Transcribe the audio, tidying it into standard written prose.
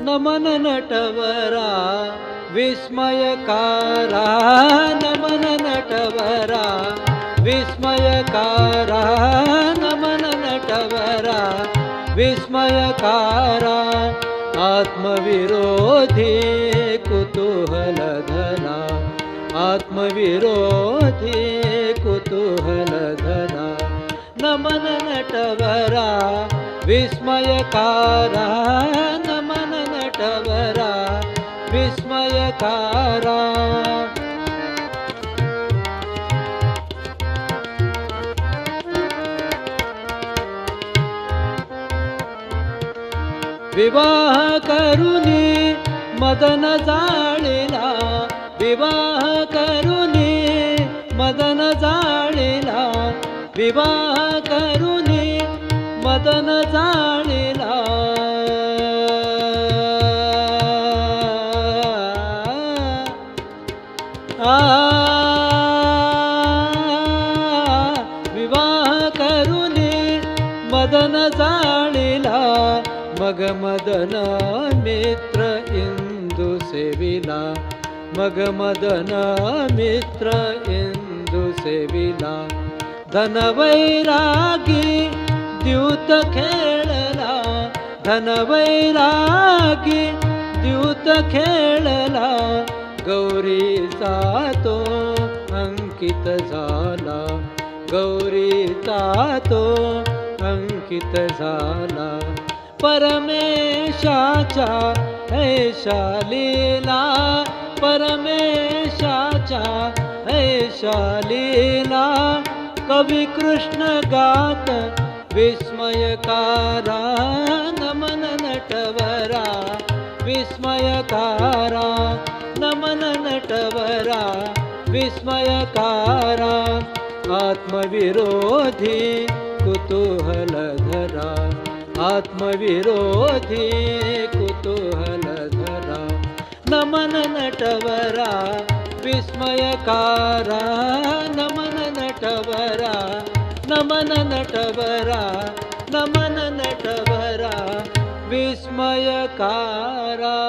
नमन नटवरा विस्मयकारा, नमन नटवरा विस्मयकारा, नमन नटवरा विस्मयकारा, आत्मविरोधी कुतूहलधरा, आत्मविरोधी कुतूहलधरा, नमन नटवरा विस्मयकारा, नमन नटवरा विस्मयकारा. विवाह करुनी मदन जाळिला, विवाह करुनी मदन जाळिला, विवाह करुनी मदन जाळिला. विवाह करुनी मदन जाळिला, मग मदन मित्र इंदू सेविला, मग मदन मित्र इंदू सेविला. धनवैरागी द्यूत खेळला, धनवैरागी द्यूत खेळला, गौरीचा तो अंकित झाला, गौरीचा तो अंकित झाला. परमेशाच्या ऐशा लीला, परमेशाच्या ऐशा लीला, कवी कृष्ण गात विस्मयकारा, नमन नटवरा विस्मयकारा, नमन नटवरा विस्मयकारा, आत्मविरोधी कुतूहलधरा, आत्मविरोधी कुतूहलधरा, नमन नटवरा विस्मयकारा, नमन नटवरा, नमन नटवरा, नमन नटवरा विस्मयकारा.